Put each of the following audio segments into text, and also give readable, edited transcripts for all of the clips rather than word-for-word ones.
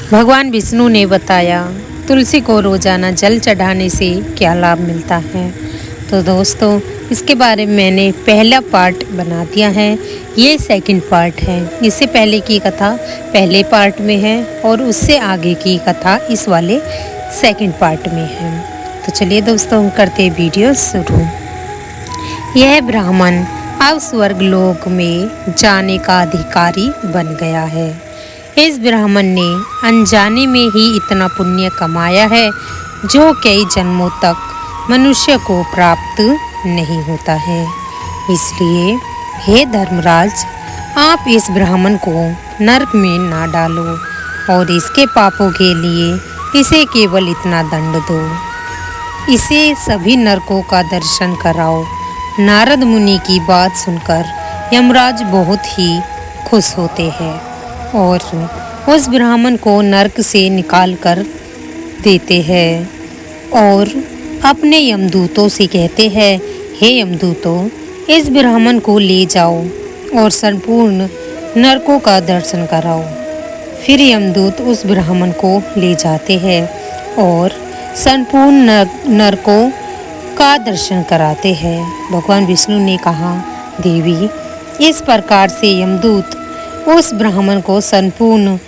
भगवान विष्णु ने बताया तुलसी को रोजाना जल चढ़ाने से क्या लाभ मिलता है। तो दोस्तों, इसके बारे में मैंने पहला पार्ट बना दिया है, ये सेकंड पार्ट है। इससे पहले की कथा पहले पार्ट में है और उससे आगे की कथा इस वाले सेकंड पार्ट में है। तो चलिए दोस्तों, हम करते वीडियो शुरू। यह ब्राह्मण अब स्वर्ग लोक में जाने का अधिकारी बन गया है। इस ब्राह्मण ने अनजाने में ही इतना पुण्य कमाया है जो कई जन्मों तक मनुष्य को प्राप्त नहीं होता है। इसलिए हे धर्मराज, आप इस ब्राह्मण को नरक में ना डालो और इसके पापों के लिए इसे केवल इतना दंड दो। इसे सभी नरकों का दर्शन कराओ। नारद मुनि की बात सुनकर यमराज बहुत ही खुश होते हैं और उस ब्राह्मण को नरक से निकाल कर देते हैं और अपने यमदूतों से कहते हैं, हे यमदूतों, इस ब्राह्मण को ले जाओ और संपूर्ण नरकों का दर्शन कराओ। फिर यमदूत उस ब्राह्मण को ले जाते हैं और संपूर्ण नरकों का दर्शन कराते हैं। भगवान विष्णु ने कहा, देवी, इस प्रकार से यमदूत उस ब्राह्मण को संपूर्ण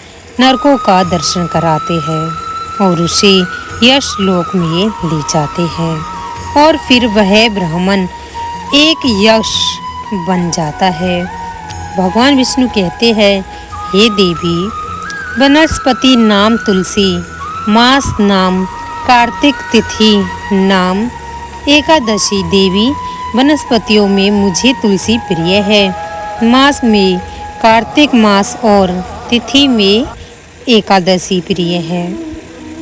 नरकों का दर्शन कराते हैं और उसे यश लोक में ले जाते हैं और फिर वह ब्राह्मण एक यश बन जाता है। भगवान विष्णु कहते हैं, हे देवी, वनस्पति नाम तुलसी, मास नाम कार्तिक, तिथि नाम एकादशी। देवी, वनस्पतियों में मुझे तुलसी प्रिय है, मास में कार्तिक मास और तिथि में एकादशी प्रिय है।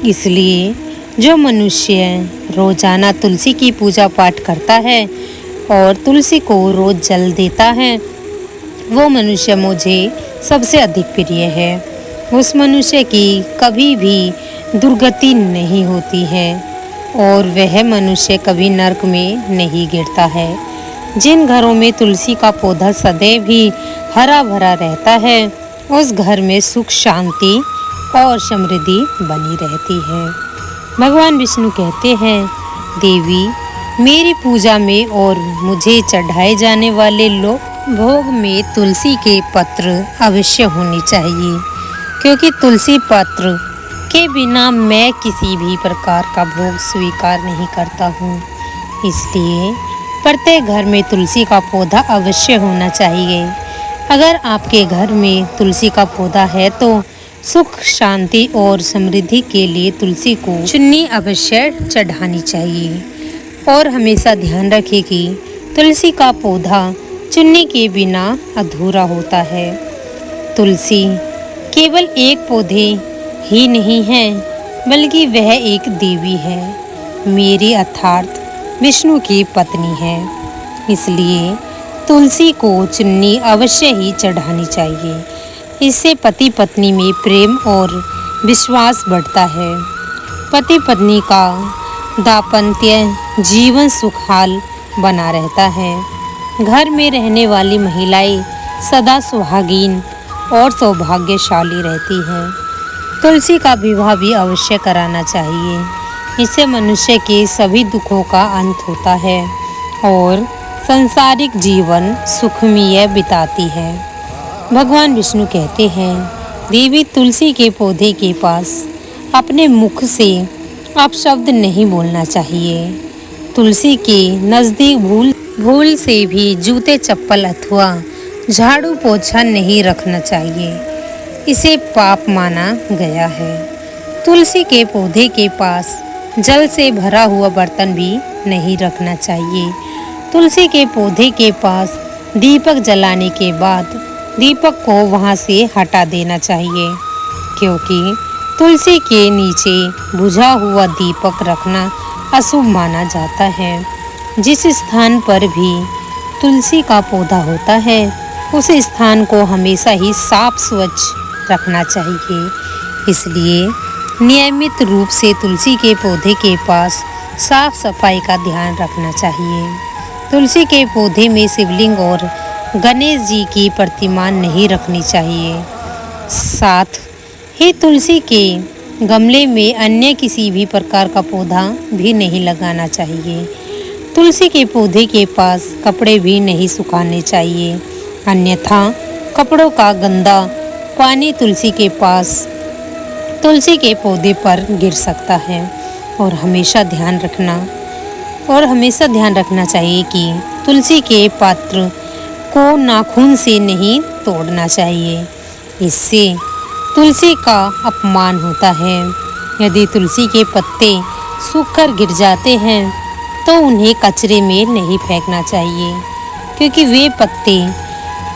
इसलिए जो मनुष्य रोजाना तुलसी की पूजा पाठ करता है और तुलसी को रोज जल देता है, वो मनुष्य मुझे सबसे अधिक प्रिय है। उस मनुष्य की कभी भी दुर्गति नहीं होती है और वह मनुष्य कभी नरक में नहीं गिरता है। जिन घरों में तुलसी का पौधा सदैव ही हरा भरा रहता है, उस घर में सुख, शांति और समृद्धि बनी रहती है। भगवान विष्णु कहते हैं, देवी, मेरी पूजा में और मुझे चढ़ाए जाने वाले भोग में तुलसी के पत्र अवश्य होने चाहिए, क्योंकि तुलसी पत्र के बिना मैं किसी भी प्रकार का भोग स्वीकार नहीं करता हूँ। इसलिए प्रत्येक घर में तुलसी का पौधा अवश्य होना चाहिए। अगर आपके घर में तुलसी का पौधा है तो सुख, शांति और समृद्धि के लिए तुलसी को चुन्नी अवश्य चढ़ानी चाहिए। और हमेशा ध्यान रखें कि तुलसी का पौधा चुन्नी के बिना अधूरा होता है। तुलसी केवल एक पौधे ही नहीं है, बल्कि वह एक देवी है, मेरी अर्थात विष्णु की पत्नी है। इसलिए तुलसी को चुन्नी अवश्य ही चढ़ानी चाहिए। इससे पति पत्नी में प्रेम और विश्वास बढ़ता है। पति पत्नी का दाम्पत्य जीवन सुखहाल बना रहता है। घर में रहने वाली महिलाएं सदा सुहागिन और सौभाग्यशाली रहती हैं। तुलसी का विवाह भी अवश्य कराना चाहिए। इससे मनुष्य के सभी दुखों का अंत होता है और सांसारिक जीवन सुखमय बिताती है। भगवान विष्णु कहते हैं, देवी, तुलसी के पौधे के पास अपने मुख से अपशब्द नहीं बोलना चाहिए। तुलसी के नज़दीक भूल से भी जूते, चप्पल अथवा झाड़ू पोछा नहीं रखना चाहिए। इसे पाप माना गया है। तुलसी के पौधे के पास जल से भरा हुआ बर्तन भी नहीं रखना चाहिए। तुलसी के पौधे के पास दीपक जलाने के बाद दीपक को वहां से हटा देना चाहिए, क्योंकि तुलसी के नीचे बुझा हुआ दीपक रखना अशुभ माना जाता है। जिस स्थान पर भी तुलसी का पौधा होता है, उस स्थान को हमेशा ही साफ स्वच्छ रखना चाहिए। इसलिए नियमित रूप से तुलसी के पौधे के पास साफ सफाई का ध्यान रखना चाहिए। तुलसी के पौधे में शिवलिंग और गणेश जी की प्रतिमा नहीं रखनी चाहिए। साथ हे तुलसी के गमले में अन्य किसी भी प्रकार का पौधा भी नहीं लगाना चाहिए। तुलसी के पौधे के पास कपड़े भी नहीं सुखाने चाहिए, अन्यथा कपड़ों का गंदा पानी तुलसी के पौधे पर गिर सकता है। और हमेशा ध्यान रखना चाहिए कि तुलसी के पात्र को नाखून से नहीं तोड़ना चाहिए, इससे तुलसी का अपमान होता है। यदि तुलसी के पत्ते सूखकर गिर जाते हैं तो उन्हें कचरे में नहीं फेंकना चाहिए, क्योंकि वे पत्ते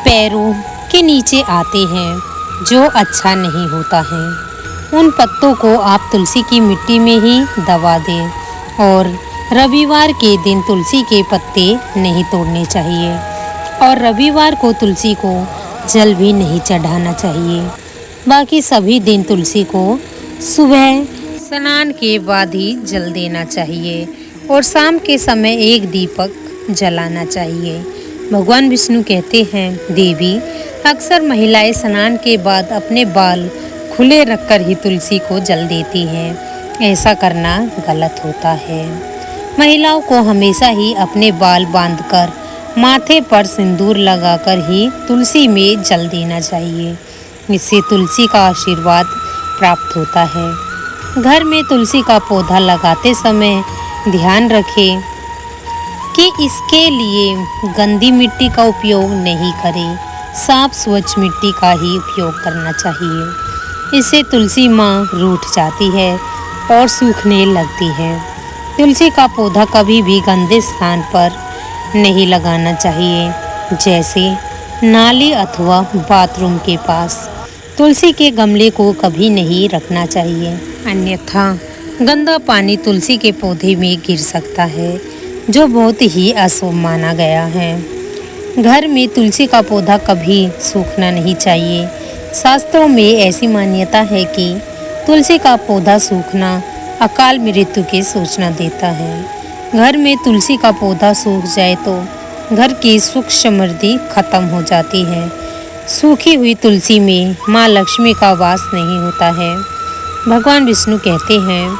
पैरों के नीचे आते हैं, जो अच्छा नहीं होता है। उन पत्तों को आप तुलसी की मिट्टी में ही दबा दें और रविवार के दिन तुलसी के पत्ते नहीं तोड़ने चाहिए और रविवार को तुलसी को जल भी नहीं चढ़ाना चाहिए। बाकी सभी दिन तुलसी को सुबह स्नान के बाद ही जल देना चाहिए और शाम के समय एक दीपक जलाना चाहिए। भगवान विष्णु कहते हैं, देवी, अक्सर महिलाएं स्नान के बाद अपने बाल खुले रखकर ही तुलसी को जल देती हैं। ऐसा करना गलत होता है। महिलाओं को हमेशा ही अपने बाल बांधकर माथे पर सिंदूर लगाकर ही तुलसी में जल देना चाहिए। इससे तुलसी का आशीर्वाद प्राप्त होता है। घर में तुलसी का पौधा लगाते समय ध्यान रखें कि इसके लिए गंदी मिट्टी का उपयोग नहीं करें, साफ स्वच्छ मिट्टी का ही उपयोग करना चाहिए। इससे तुलसी माँ रूठ जाती है और सूखने लगती है। तुलसी का पौधा कभी भी गंदे स्थान पर नहीं लगाना चाहिए, जैसे नाली अथवा बाथरूम के पास। तुलसी के गमले को कभी नहीं रखना चाहिए, अन्यथा गंदा पानी तुलसी के पौधे में गिर सकता है, जो बहुत ही अशुभ माना गया है। घर में तुलसी का पौधा कभी सूखना नहीं चाहिए। शास्त्रों में ऐसी मान्यता है कि तुलसी का पौधा सूखना अकाल मृत्यु की सूचना देता है। घर में तुलसी का पौधा सूख जाए तो घर की सुख समृद्धि खत्म हो जाती है। सूखी हुई तुलसी में माँ लक्ष्मी का वास नहीं होता है। भगवान विष्णु कहते हैं,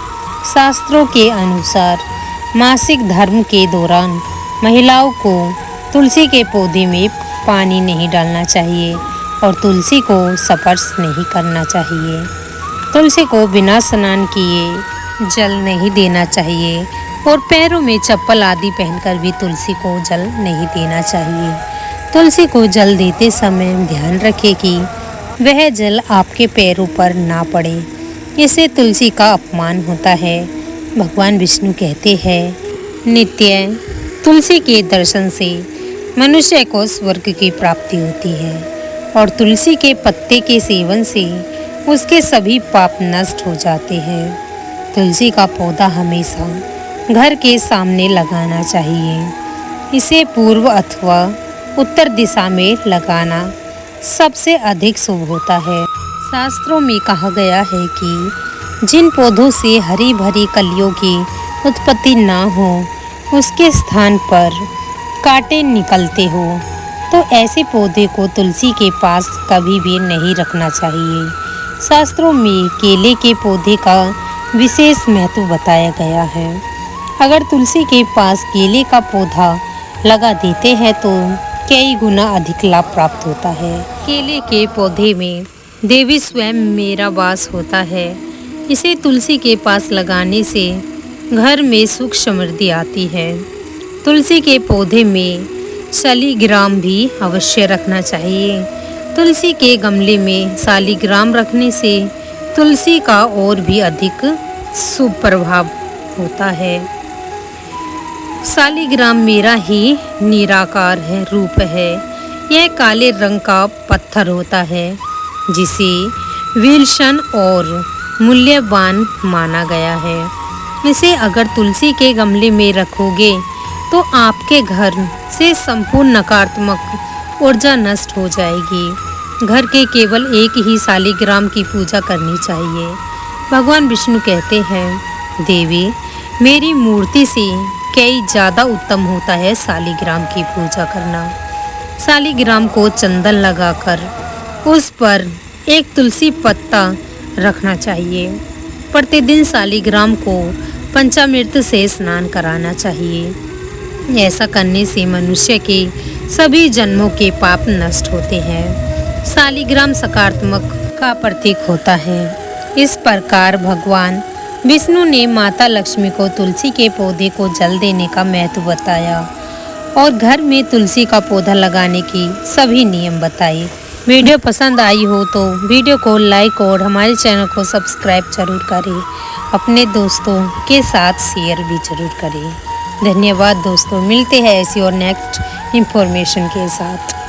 शास्त्रों के अनुसार मासिक धर्म के दौरान महिलाओं को तुलसी के पौधे में पानी नहीं डालना चाहिए और तुलसी को स्पर्श नहीं करना चाहिए। तुलसी को बिना स्नान किए जल नहीं देना चाहिए और पैरों में चप्पल आदि पहनकर भी तुलसी को जल नहीं देना चाहिए। तुलसी को जल देते समय ध्यान रखें कि वह जल आपके पैरों पर ना पड़े, इससे तुलसी का अपमान होता है। भगवान विष्णु कहते हैं, नित्य तुलसी के दर्शन से मनुष्य को स्वर्ग की प्राप्ति होती है और तुलसी के पत्ते के सेवन से उसके सभी पाप नष्ट हो जाते हैं। तुलसी का पौधा हमेशा घर के सामने लगाना चाहिए। इसे पूर्व अथवा उत्तर दिशा में लगाना सबसे अधिक शुभ होता है। शास्त्रों में कहा गया है कि जिन पौधों से हरी भरी कलियों की उत्पत्ति ना हो, उसके स्थान पर कांटे निकलते हो, तो ऐसे पौधे को तुलसी के पास कभी भी नहीं रखना चाहिए। शास्त्रों में केले के पौधे का विशेष महत्व बताया गया है। अगर तुलसी के पास केले का पौधा लगा देते हैं तो कई गुना अधिक लाभ प्राप्त होता है। केले के पौधे में देवी स्वयं मेरा वास होता है। इसे तुलसी के पास लगाने से घर में सुख समृद्धि आती है। तुलसी के पौधे में शालिग्राम भी अवश्य रखना चाहिए। तुलसी के गमले में शालिग्राम रखने से तुलसी का और भी अधिक शुभ प्रभाव होता है। शालिग्राम मेरा ही निराकार है रूप है। यह काले रंग का पत्थर होता है, जिसे विलक्षण और मूल्यवान माना गया है। इसे अगर तुलसी के गमले में रखोगे तो आपके घर से संपूर्ण नकारात्मक ऊर्जा नष्ट हो जाएगी। घर के केवल एक ही शालिग्राम की पूजा करनी चाहिए। भगवान विष्णु कहते हैं, देवी, मेरी मूर्ति से कई ज़्यादा उत्तम होता है शालिग्राम की पूजा करना। शालिग्राम को चंदन लगाकर उस पर एक तुलसी पत्ता रखना चाहिए। प्रतिदिन शालिग्राम को पंचामृत से स्नान कराना चाहिए। ऐसा करने से मनुष्य के सभी जन्मों के पाप नष्ट होते हैं। शालिग्राम सकारात्मक का प्रतीक होता है। इस प्रकार भगवान विष्णु ने माता लक्ष्मी को तुलसी के पौधे को जल देने का महत्व बताया और घर में तुलसी का पौधा लगाने की सभी नियम बताए। वीडियो पसंद आई हो तो वीडियो को लाइक और हमारे चैनल को सब्सक्राइब जरूर करें। अपने दोस्तों के साथ शेयर भी जरूर करें। धन्यवाद दोस्तों, मिलते हैं ऐसी और नेक्स्ट इंफॉर्मेशन के साथ।